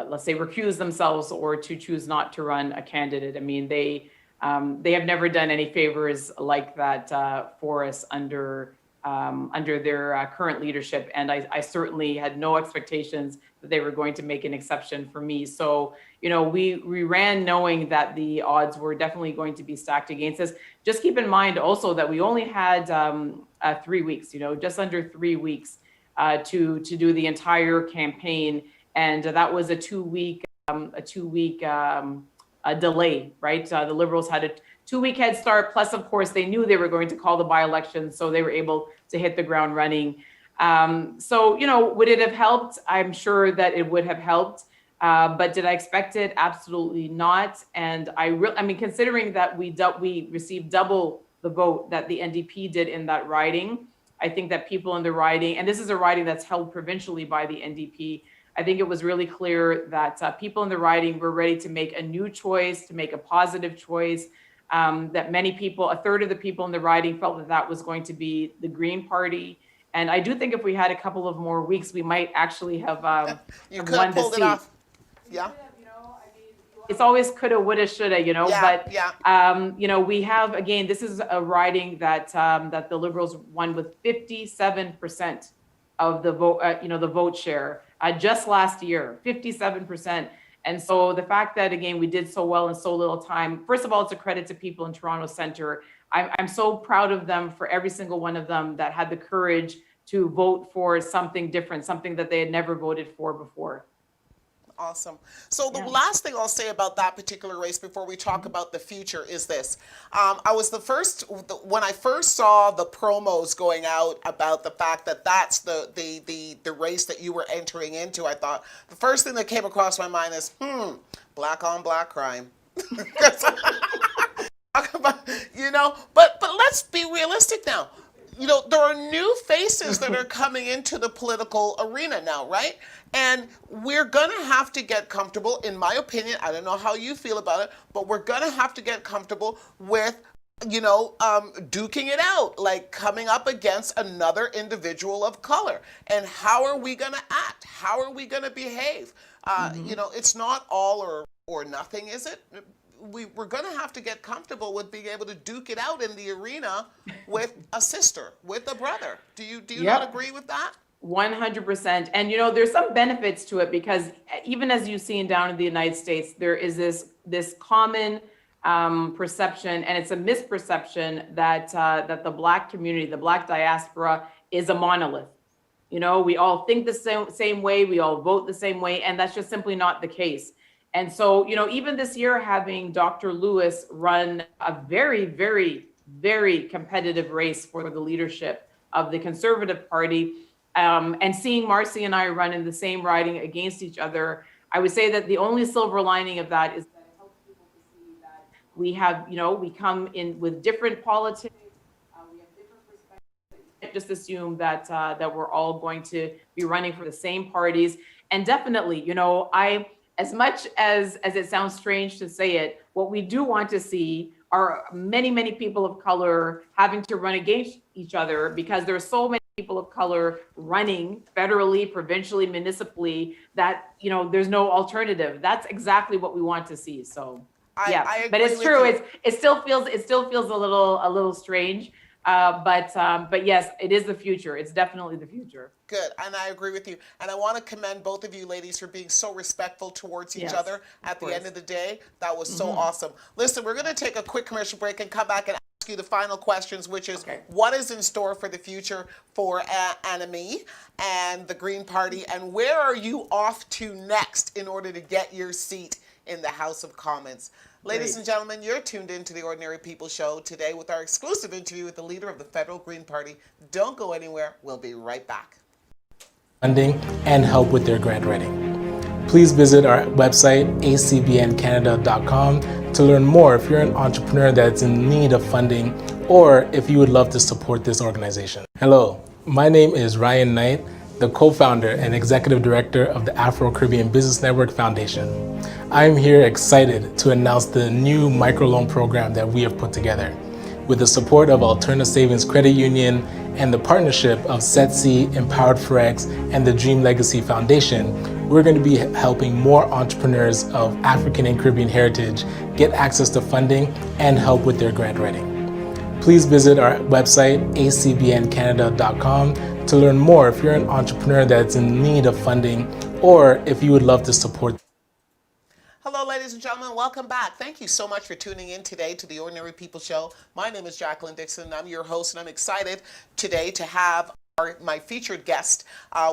let's say, recuse themselves or to choose not to run a candidate. I mean, they have never done any favors like that for us under under their current leadership. And I certainly had no expectations that they were going to make an exception for me. So, we ran knowing that the odds were definitely going to be stacked against us. Just keep in mind also that we only had 3 weeks, just under 3 weeks to do the entire campaign. And that was a 2-week delay, right? The Liberals had a 2-week head start. Plus, of course, they knew they were going to call the by-election, so they were able to hit the ground running. So, would it have helped? I'm sure that it would have helped. But did I expect it? Absolutely not. And I mean, considering that we received double the vote that the NDP did in that riding, I think that people in the riding, and this is a riding that's held provincially by the NDP, I think it was really clear that people in the riding were ready to make a new choice, to make a positive choice. That many people, a third of the people in the riding felt that that was going to be the Green Party. And I do think if we had a couple of more weeks, we might actually have, You have could won have the pulled seat. it off. Yeah. It's always coulda, woulda, shoulda, Yeah, but, we have, again, this is a riding that the Liberals won with 57% of the vote, the vote share just last year, 57%. And so the fact that, again, we did so well in so little time, first of all, it's a credit to people in Toronto Centre. I'm so proud of them, for every single one of them that had the courage to vote for something different, something that they had never voted for before. Awesome. So the last thing I'll say about that particular race before we talk about the future is this. I was when I first saw the promos going out about the fact that that's the race that you were entering into, I thought the first thing that came across my mind is, black on black crime. But let's be realistic now. There are new faces that are coming into the political arena now, right? And we're going to have to get comfortable, in my opinion, I don't know how you feel about it, but we're going to have to get comfortable with, duking it out, like coming up against another individual of color. And how are we going to act? How are we going to behave? It's not all or nothing, is it? We're going to have to get comfortable with being able to duke it out in the arena with a sister, with a brother. Do you not agree with that? 100%. And, there's some benefits to it, because even as you've seen down in the United States, there is this common perception, and it's a misperception that the Black community, the Black diaspora, is a monolith. We all think the same way, we all vote the same way, and that's just simply not the case. And so, even this year, having Dr. Lewis run a very, very, very competitive race for the leadership of the Conservative Party, and seeing Marcy and I run in the same riding against each other, I would say that the only silver lining of that is that it helps people to see that we have, we come in with different politics, we have different perspectives. You can't just assume that we're all going to be running for the same parties. And definitely, as much as it sounds strange to say it, what we do want to see are many, many people of color having to run against each other, because there are so many people of color running federally, provincially, municipally, that, there's no alternative. That's exactly what we want to see. So, I but it's true. It still feels a little strange. But yes, it is the future. It's definitely the future. Good, and I agree with you. And I want to commend both of you ladies for being so respectful towards each other at the end of the day. That was so awesome. Listen, we're going to take a quick commercial break and come back and ask you the final questions, which is what is in store for the future for Annemie and the Green Party, and where are you off to next in order to get your seat in the House of Commons? Ladies and gentlemen, you're tuned in to the Ordinary People Show today with our exclusive interview with the leader of the Federal Green Party. Don't go anywhere. We'll be right back. Funding and help with their grant writing. Please visit our website, acbncanada.com, to learn more if you're an entrepreneur that's in need of funding, or if you would love to support this organization. Hello, my name is Ryan Knight, the co-founder and executive director of the Afro-Caribbean Business Network Foundation. I'm here excited to announce the new microloan program that we have put together. With the support of Alterna Savings Credit Union and the partnership of SETC, Empowered Forex, and the Dream Legacy Foundation, we're going to be helping more entrepreneurs of African and Caribbean heritage get access to funding and help with their grant writing. Please visit our website, acbncanada.com, to learn more if you're an entrepreneur that's in need of funding or if you would love to support. Hello, ladies and gentlemen. Welcome back. Thank you so much for tuning in today to the Ordinary People Show. My name is Jacqueline Dixon. I'm your host, and I'm excited today to have my featured guest,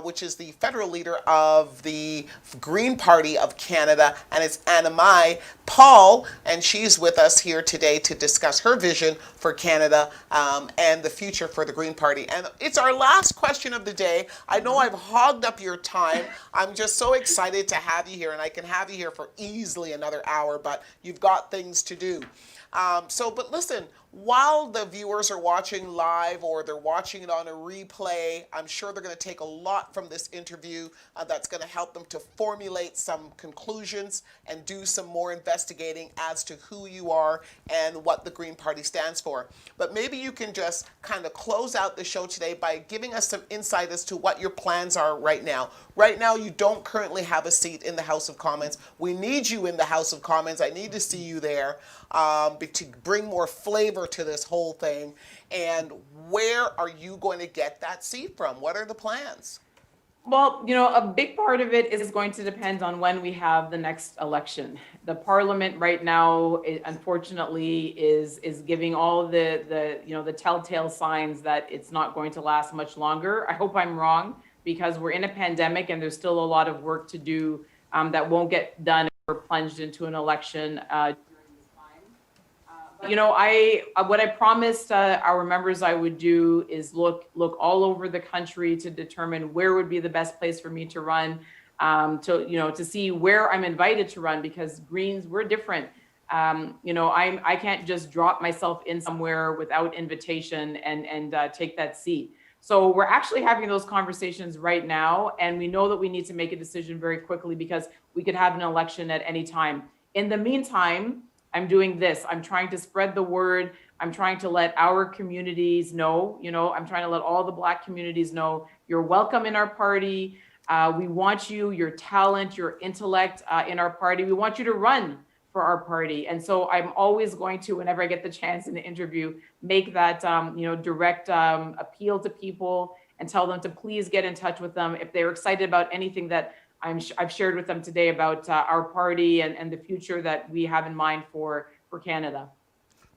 which is the federal leader of the Green Party of Canada, and it's Anna Mai Paul, and she's with us here today to discuss her vision for Canada and the future for the Green Party. And it's our last question of the day. I know I've hogged up your time. I'm just so excited to have you here, and I can have you here for easily another hour, but you've got things to do. But listen, while the viewers are watching live or they're watching it on a replay, I'm sure they're going to take a lot from this interview that's going to help them to formulate some conclusions and do some more investigating as to who you are and what the Green Party stands for. But maybe you can just kind of close out the show today by giving us some insight as to what your plans are right now. Right now, you don't currently have a seat in the House of Commons. We need you in the House of Commons. I need to see you there to bring more flavor to this whole thing. And where are you going to get that seat from? What are the plans? Well, a big part of it is going to depend on when we have the next election. The parliament right now, unfortunately, is giving all the telltale signs that it's not going to last much longer. I hope I'm wrong, because we're in a pandemic and there's still a lot of work to do that won't get done if we're plunged into an election during this time. What I promised our members I would do is look all over the country to determine where would be the best place for me to run, to see where I'm invited to run, because Greens, we're different. I can't just drop myself in somewhere without invitation and take that seat. So we're actually having those conversations right now, and we know that we need to make a decision very quickly because we could have an election at any time. In the meantime, I'm doing this. I'm trying to spread the word. I'm trying to let our communities know, I'm trying to let all the Black communities know you're welcome in our party. We want you, your talent, your intellect in our party. We want you to run for our party. And so I'm always going to, whenever I get the chance in the interview, make that, direct appeal to people and tell them to please get in touch with them if they're excited about anything that I've shared with them today about our party and the future that we have in mind for Canada.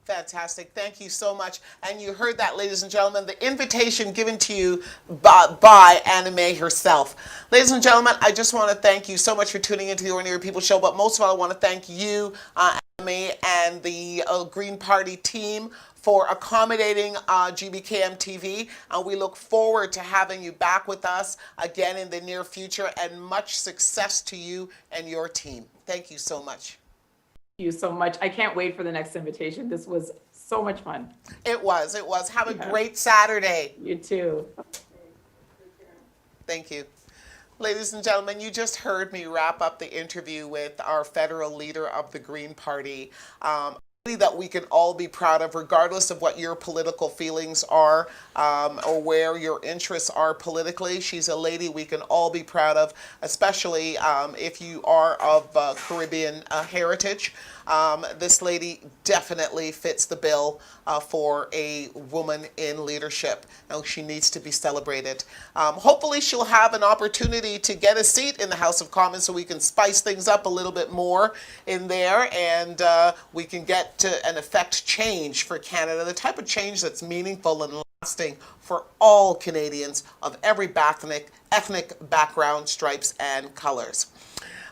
Fantastic. Thank you so much. And you heard that, ladies and gentlemen, the invitation given to you by Anna Mai herself. Ladies and gentlemen, I just want to thank you so much for tuning into the Ordinary People Show. But most of all, I want to thank you, Anna Mai, and the Green Party team for accommodating Gbkm Tv. And we look forward to having you back with us again in the near future. And much success to you and your team. Thank you so much. Thank you so much. I can't wait for the next invitation. This was so much fun. It was. Have a great Saturday. You too. Thank you. Ladies and gentlemen, you just heard me wrap up the interview with our federal leader of the Green Party. That we can all be proud of, regardless of what your political feelings are or where your interests are politically. She's a lady we can all be proud of, especially if you are of Caribbean heritage. This lady definitely fits the bill for a woman in leadership, and she needs to be celebrated. Hopefully she'll have an opportunity to get a seat in the House of Commons so we can spice things up a little bit more in there, and we can get to and affect change for Canada, the type of change that's meaningful and lasting for all Canadians of every ethnic background, stripes, and colors.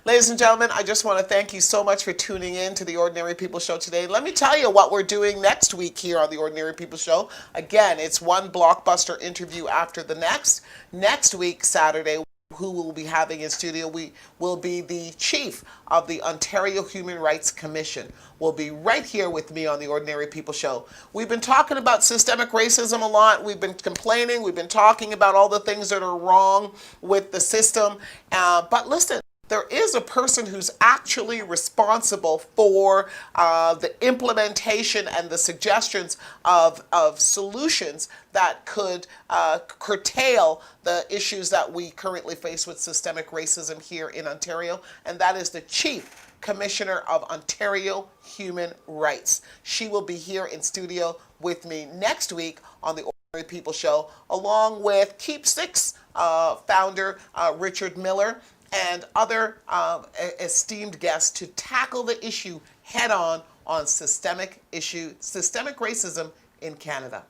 Ladies and gentlemen, I just want to thank you so much for tuning in to the Ordinary People Show today. Let me tell you what we're doing next week here on the Ordinary People Show. Again, it's one blockbuster interview after the next. Next week, Saturday, who we'll be having in studio, we will be the chief of the Ontario Human Rights Commission. Will be right here with me on the Ordinary People Show. We've been talking about systemic racism a lot. We've been complaining. We've been talking about all the things that are wrong with the system. But listen, there is a person who's actually responsible for the implementation and the suggestions of solutions that could curtail the issues that we currently face with systemic racism here in Ontario, and that is the Chief Commissioner of Ontario Human Rights. She will be here in studio with me next week on the Ordinary People Show, along with Keep Six founder Richard Miller and other esteemed guests to tackle the issue head on systemic racism in Canada.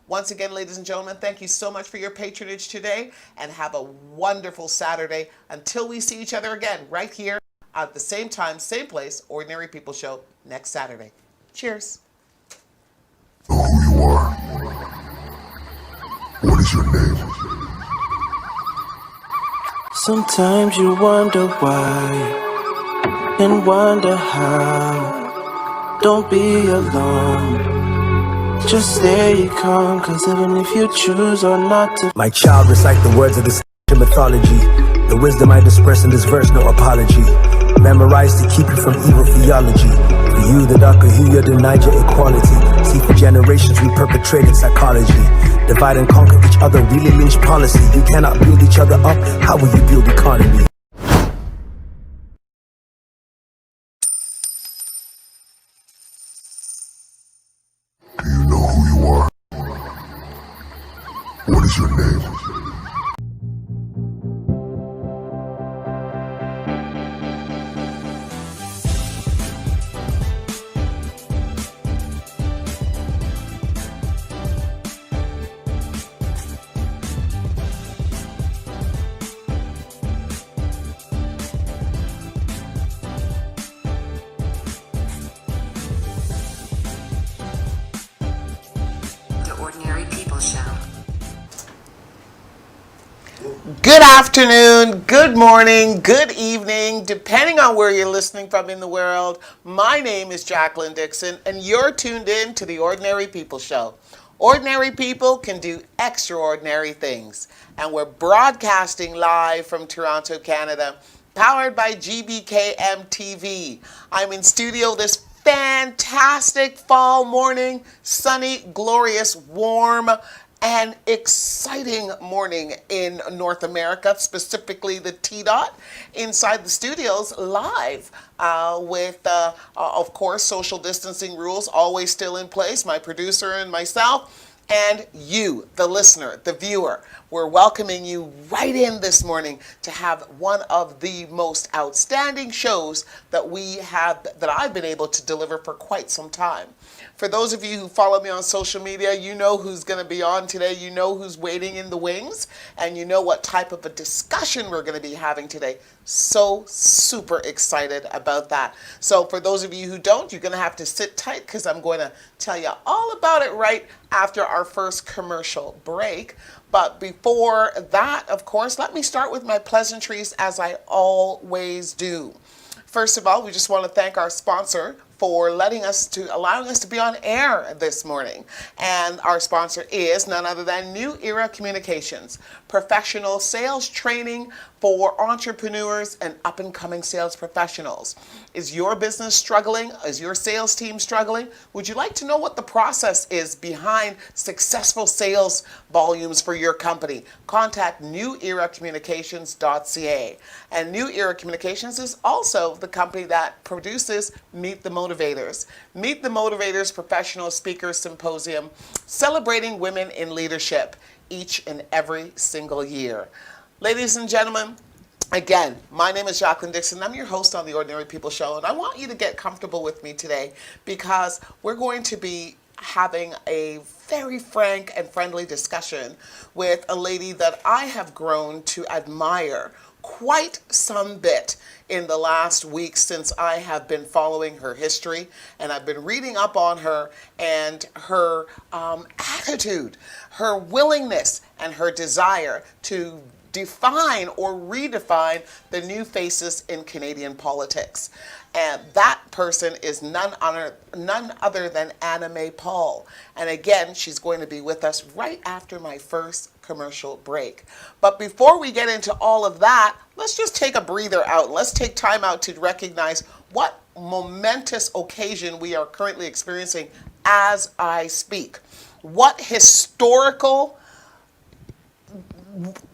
Once again, ladies and gentlemen, thank you so much for your patronage today, and have a wonderful Saturday until we see each other again right here at the same time, same place, Ordinary People Show next Saturday. Cheers. Know who you are. What is your name? Sometimes you wonder why and wonder how. Don't be alone. Just stay calm, cause even if you choose or not to. My child, recite the words of this mythology. The wisdom I disperse in this verse, no apology. Memorized to keep you from evil theology. For you, the darker hue, you denied your equality. See, for generations we perpetrated psychology. Divide and conquer each other, really lynch policy. You cannot build each other up, how will you build economy? Do you know who you are? What is your name? Good afternoon, good morning, good evening, depending on where you're listening from in the world. My name is Jacqueline Dixon, and you're tuned in to the Ordinary People Show. Ordinary people can do extraordinary things, and we're broadcasting live from Toronto, Canada, powered by Gbkm TV. I'm in studio this fantastic fall morning, sunny, glorious, warm, an exciting morning in North America, specifically the T-Dot, inside the studios live with, of course, social distancing rules always still in place, my producer and myself, and you, the listener, the viewer. We're welcoming you right in this morning to have one of the most outstanding shows that I've been able to deliver for quite some time. For those of you who follow me on social media, you know who's going to be on today, you know who's waiting in the wings, and you know what type of a discussion we're going to be having today. So super excited about that. So for those of you who don't, you're going to have to sit tight because I'm going to tell you all about it right after our first commercial break. But before that, of course, let me start with my pleasantries as I always do. First of all, we just want to thank our sponsor for allowing us to be on air this morning. And our sponsor is none other than New Era Communications, professional sales training for entrepreneurs and up-and-coming sales professionals. Is your business struggling? Is your sales team struggling? Would you like to know what the process is behind successful sales volumes for your company? Contact neweracommunications.ca. And New Era Communications is also the company that produces Meet the Motivators. Meet the Motivators Professional Speakers Symposium, celebrating women in leadership each and every single year. Ladies and gentlemen, again, my name is Jacqueline Dixon. I'm your host on the Ordinary People Show, and I want you to get comfortable with me today because we're going to be having a very frank and friendly discussion with a lady that I have grown to admire quite some bit in the last week since I have been following her history, and I've been reading up on her and her attitude, her willingness, and her desire to define or redefine the new faces in Canadian politics. And that person is none other than Anna May Paul. And again, she's going to be with us right after my first commercial break. But before we get into all of that, let's just take a breather out. Let's take time out to recognize what momentous occasion we are currently experiencing as I speak. What historical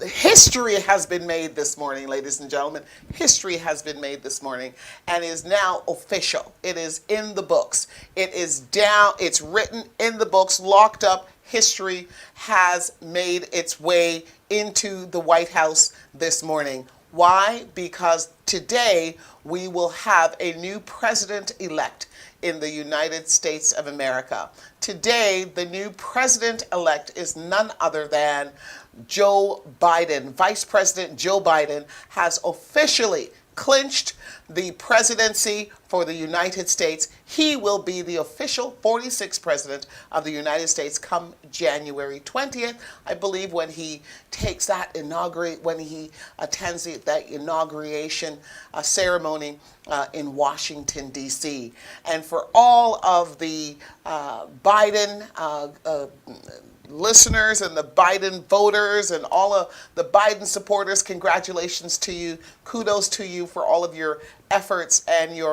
history has been made this morning, ladies and gentlemen. History has been made this morning and is now official. It is in the books. It is down, it's written in the books, locked up. History has made its way into the White House this morning. Why? Because today we will have a new president-elect in the United States of America. Today, the new president-elect is none other than Joe Biden. Vice President Joe Biden has officially clinched the presidency for the United States. He will be the official 46th president of the United States come January 20th, I believe, when he takes that when he attends that inauguration ceremony in Washington, D.C. And for all of the Biden listeners and the Biden voters and all of the Biden supporters, congratulations to you. Kudos to you for all of your efforts and your